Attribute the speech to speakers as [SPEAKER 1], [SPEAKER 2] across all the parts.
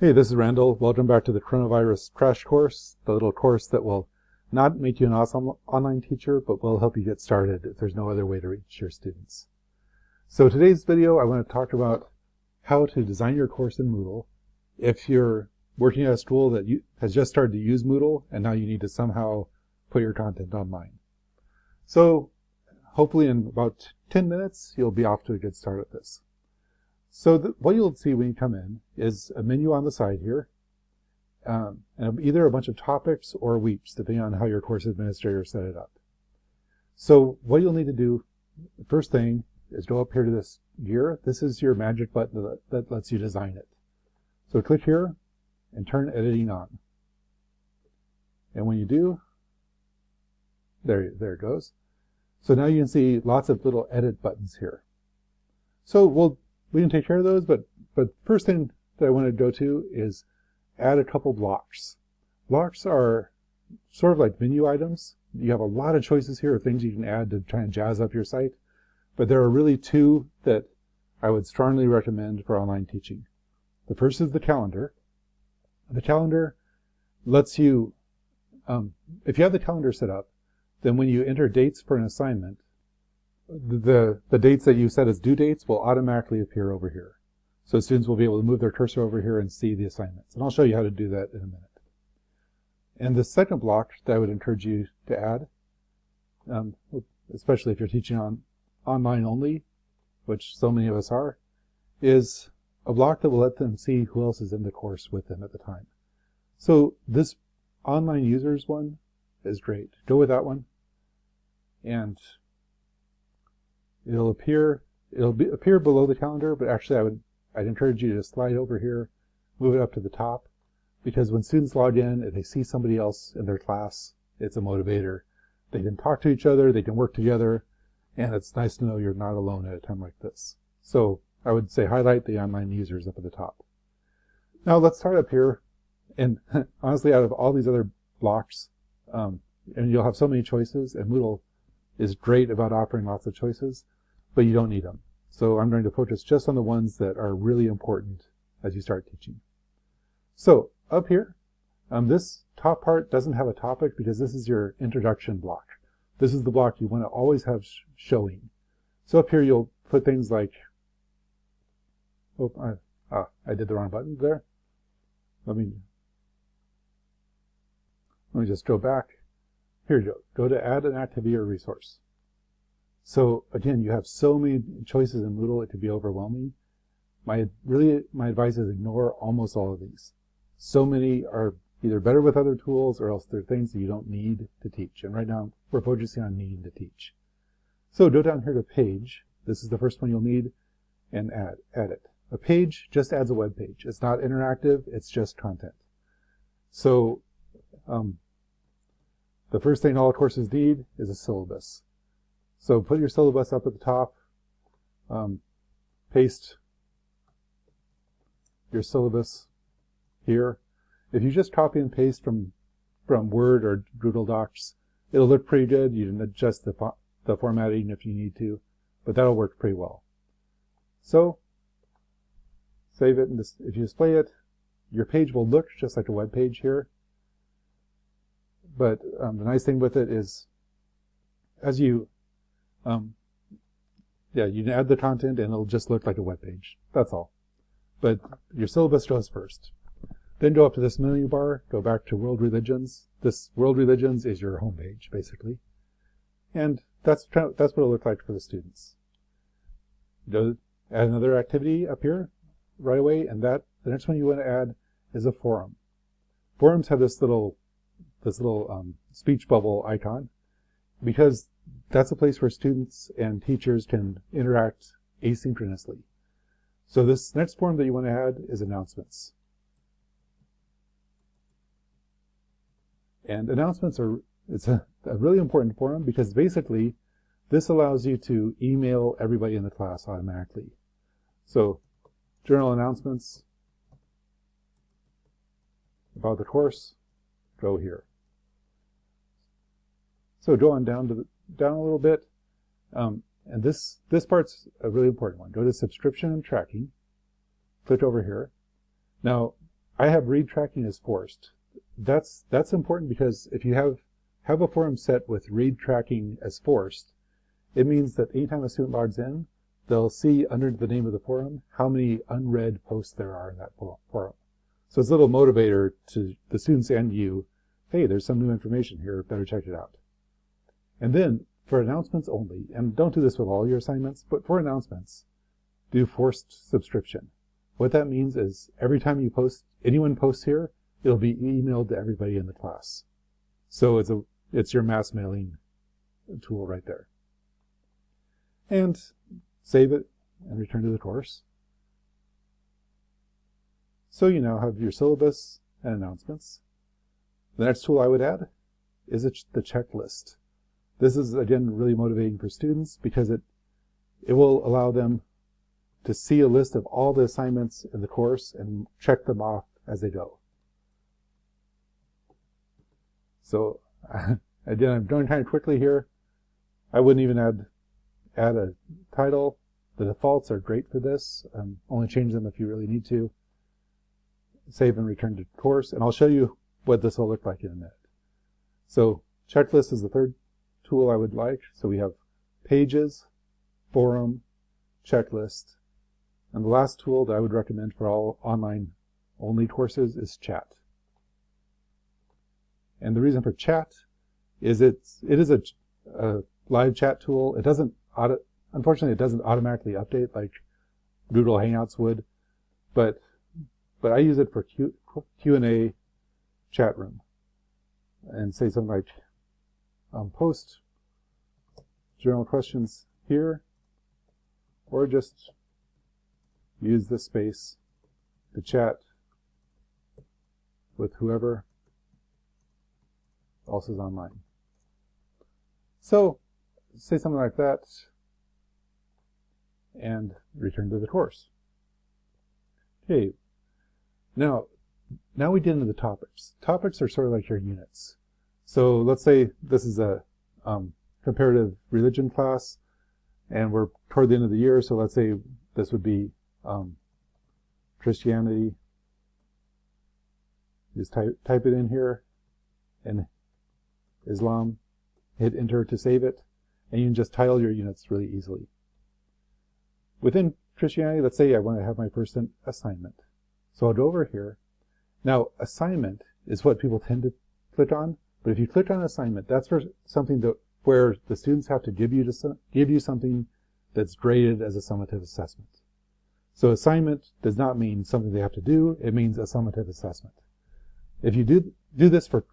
[SPEAKER 1] Hey, this is Randall. Welcome back to the Coronavirus Crash Course, the little course that will not make you an awesome online teacher, but will help you get started if there's no other way to reach your students. So today's video, I want to talk about how to design your course in Moodle. If you're working at a school that has just started to use Moodle, and now you need to somehow put your content online. So hopefully in about 10 minutes, you'll be off to a good start at this. So what you'll see when you come in is a menu on the side here, and either a bunch of topics or weeks, depending on how your course administrator set it up. So what you'll need to do, the first thing, is go up here to this gear. This is your magic button that lets you design it. So click here and turn editing on. And when you do, there it goes. So now you can see lots of little edit buttons here. So we can take care of those, but first thing that I want to go to is add a couple blocks. Blocks are sort of like menu items. You have a lot of choices here of things you can add to try and jazz up your site, but there are really two that I would strongly recommend for online teaching. The first is the calendar. The calendar lets you, if you have the calendar set up, then when you enter dates for an assignment, the dates that you set as due dates will automatically appear over here. So students will be able to move their cursor over here and see the assignments. And I'll show you how to do that in a minute. And the second block that I would encourage you to add, especially if you're teaching online only, which so many of us are, is a block that will let them see who else is in the course with them at the time. So this online users one is great. Go with that one. And it'll appear below the calendar, but actually I'd encourage you to slide over here, move it up to the top, because when students log in and they see somebody else in their class, it's a motivator. They can talk to each other, they can work together, and it's nice to know you're not alone at a time like this. So I would say highlight the online users up at the top. Now let's start up here, and honestly, out of all these other blocks, and you'll have so many choices, and Moodle is great about offering lots of choices, but you don't need them. So I'm going to focus just on the ones that are really important as you start teaching. So up here, this top part doesn't have a topic because this is your introduction block. This is the block you want to always have showing. So up here you'll put things like, I did the wrong button there. Let me just go back. Here you go. Go to add an activity or resource. So again, you have so many choices in Moodle, it could be overwhelming. My advice is ignore almost all of these. So many are either better with other tools or else they're things that you don't need to teach. And right now we're focusing on needing to teach. So go down here to page. This is the first one you'll need, and add it. A page just adds a web page. It's not interactive, it's just content. So the first thing all courses need is a syllabus. So put your syllabus up at the top, paste your syllabus here. If you just copy and paste from Word or Google Docs, it'll look pretty good. You can adjust the formatting if you need to, but that'll work pretty well. So save it, and if you display it, your page will look just like a web page here. But the nice thing with it is, as you can add the content and it'll just look like a web page. That's all. But your syllabus goes first. Then go up to this menu bar, go back to World Religions. This World Religions is your home page, basically. And that's what it'll look like for the students. Go add another activity up here right away, and the next one you want to add is a forum. Forums have this little speech bubble icon, because that's a place where students and teachers can interact asynchronously. So this next forum that you want to add is announcements. And announcements it's a really important forum because basically this allows you to email everybody in the class automatically. So journal announcements about the course, go here. So go on down a little bit, and this part's a really important one. Go to subscription and tracking, click over here. Now, I have read tracking as forced. That's important because if you have a forum set with read tracking as forced, it means that anytime a student logs in, they'll see under the name of the forum how many unread posts there are in that forum. So it's a little motivator to the students and you, hey, there's some new information here, better check it out. And then for announcements only, and don't do this with all your assignments, but for announcements, do forced subscription. What that means is every time you post, anyone posts here, it'll be emailed to everybody in the class. So it's your mass mailing tool right there. And save it and return to the course. So you now have your syllabus and announcements. The next tool I would add is the checklist. This is, again, really motivating for students because it will allow them to see a list of all the assignments in the course and check them off as they go. So again, I'm going kind of quickly here. I wouldn't even add a title. The defaults are great for this. Only change them if you really need to. Save and return to course, and I'll show you what this will look like in a minute. So checklist is the third tool I would like. So we have pages, forum, checklist, and the last tool that I would recommend for all online only courses is chat. And the reason for chat is it is a live chat tool. It doesn't unfortunately it doesn't automatically update like Moodle Hangouts would, but I use it for Q&A chat room, and say something like post general questions here, or just use this space to chat with whoever else is online. So say something like that and return to the course. Okay, now we get into the topics. Topics are sort of like your units. So let's say this is a comparative religion class, and we're toward the end of the year, so let's say this would be Christianity. Just type it in here, and Islam, hit enter to save it, and you can just title your units really easily. Within Christianity, let's say I want to have my first assignment. So I'll go over here. Now, assignment is what people tend to click on, but if you click on assignment, that's for something where the students have to give you something that's graded as a summative assessment. So assignment does not mean something they have to do, it means a summative assessment. If you do this for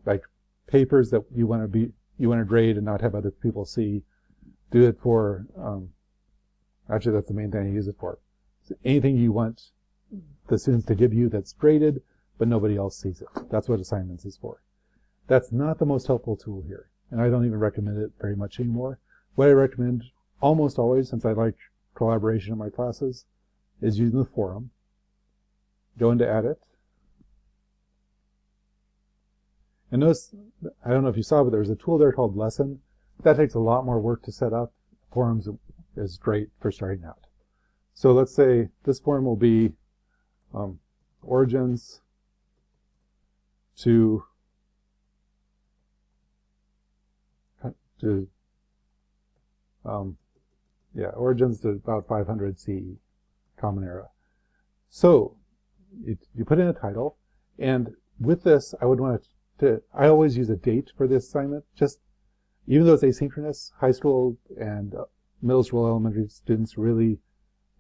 [SPEAKER 1] like papers that you want to grade and not have other people see, do it for actually that's the main thing I use it for. So anything you want the students to give you that's graded, but nobody else sees it. That's what assignments is for. That's not the most helpful tool here, and I don't even recommend it very much anymore. What I recommend almost always, since I like collaboration in my classes, is using the forum. Go into edit. And notice, I don't know if you saw, but there's a tool there called lesson. That takes a lot more work to set up. Forums is great for starting out. So let's say this forum will be origins to origins to about 500 CE, Common Era. So you put in a title, and with this, I would want I always use a date for this assignment. Just even though it's asynchronous, high school and middle school, elementary students really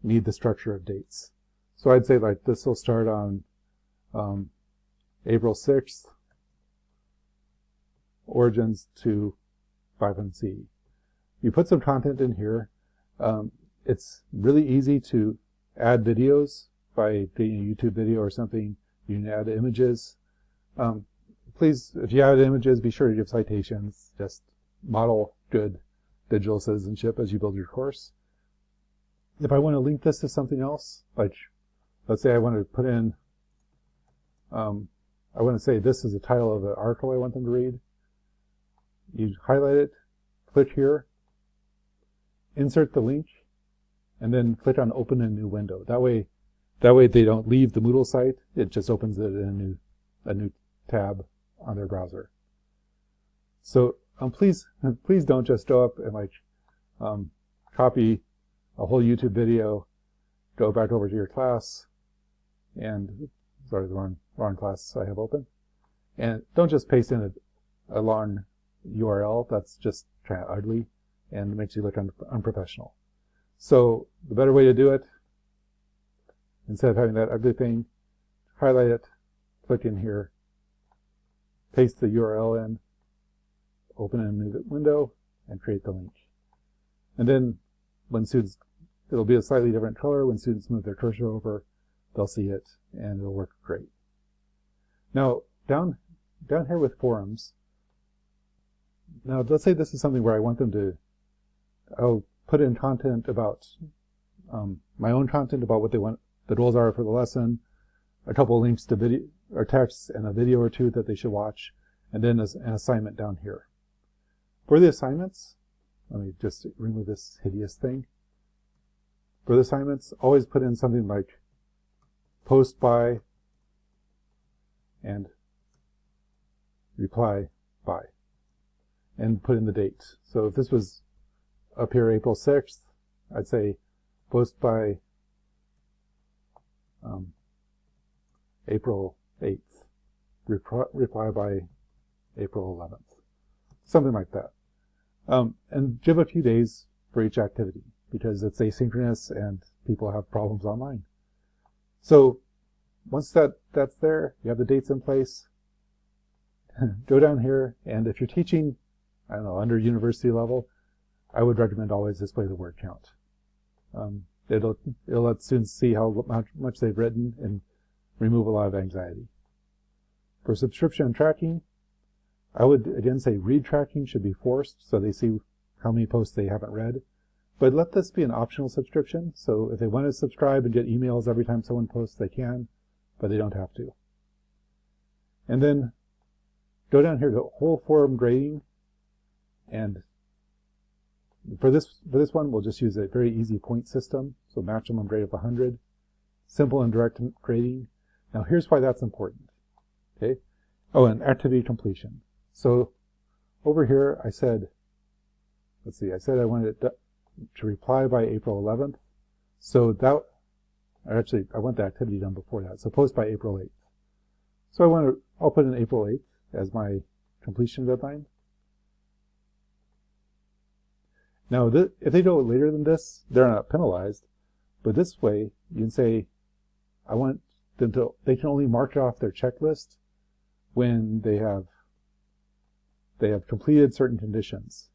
[SPEAKER 1] need the structure of dates. So I'd say like this will start on April 6th, origins to 500 CE. You put some content in here. It's really easy to add videos by getting a YouTube video or something. You can add images. Please, if you add images, be sure to give citations. Just model good digital citizenship as you build your course. If I want to link this to something else, like let's say I want to put in, I want to say this is the title of the article I want them to read. You highlight it, click here, insert the link, and then click on open a new window. That way That way they don't leave the Moodle site. It just opens it in a new tab on their browser. So please don't just go up and like copy a whole YouTube video, go back over to your class, and sorry, the wrong class I have open, and don't just paste in a long URL. That's just kind of ugly and makes you look unprofessional. So the better way to do it, instead of having that ugly thing, highlight it, click in here, paste the URL in, open a new window, and create the link. And then when students, it'll be a slightly different color. When students move their cursor over, they'll see it, and it'll work great. Now, down here with forums, now let's say this is something where I want them to, I'll put in content about, my own content about what they want, the goals are for the lesson, a couple links to video or texts, and a video or two that they should watch, and then an assignment down here. For the assignments, let me just remove this hideous thing. For the assignments, always put in something like post by and reply by, and put in the date. So if this was up here April 6th, I'd say post by April 8th, reply by April 11th, something like that. And give a few days for each activity, because it's asynchronous and people have problems online. So once that's there, you have the dates in place, go down here, and if you're teaching, I don't know, under university level, I would recommend always display the word count. It'll let students see how much they've written and remove a lot of anxiety. For subscription and tracking, I would again say read tracking should be forced, so they see how many posts they haven't read. But let this be an optional subscription, so if they want to subscribe and get emails every time someone posts, they can, but they don't have to. And then go down here to whole forum grading, and for this one, we'll just use a very easy point system, so maximum grade of 100, simple and direct grading. Now here's why that's important. Okay. Oh, and activity completion. So over here, I said, let's see, I said I wanted it to reply by April 11th. So that, actually, I want the activity done before that. So post by April 8th. So I'll put in April 8th as my completion deadline. Now, if they do it later than this, they're not penalized. But this way, you can say, I want them to, they can only mark it off their checklist when they have completed certain conditions.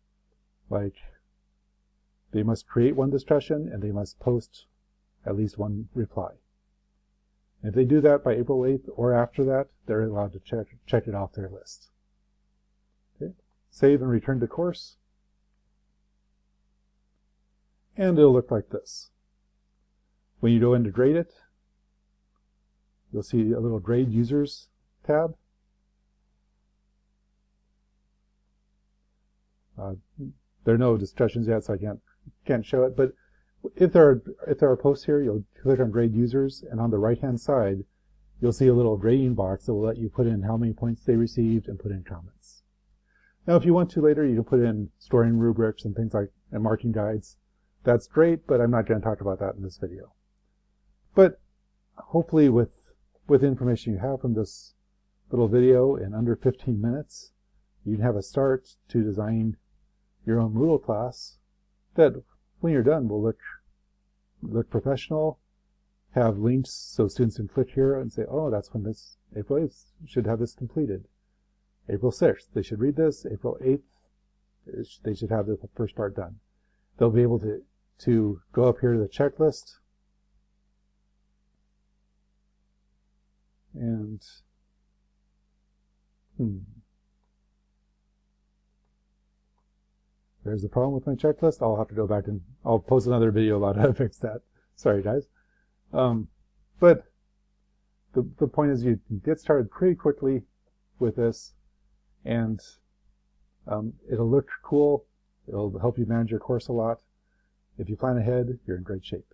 [SPEAKER 1] Like, they must create one discussion and they must post at least one reply. And if they do that by April 8th or after that, they're allowed to check it off their list. Okay. Save and return to course. And it'll look like this. When you go in to grade it, you'll see a little grade users tab. There are no discussions yet, so I can't show it. But if there are posts here, you'll click on grade users, and on the right-hand side, you'll see a little grading box that will let you put in how many points they received and put in comments. Now, if you want to later, you can put in scoring rubrics and things like and marking guides. That's great, but I'm not going to talk about that in this video. But hopefully, with the information you have from this little video in under 15 minutes, you can have a start to design your own Moodle class that, when you're done, will look professional, have links so students can click here and say, oh, that's when this April 8th should have this completed. April 6th, they should read this. April 8th, they should have the first part done. They'll be able to go up here to the checklist and there's the problem with my checklist. I'll have to go back and I'll post another video about how to fix that. Sorry, guys. But the point is you can get started pretty quickly with this, and it'll look cool. It'll help you manage your course a lot. If you plan ahead, you're in great shape.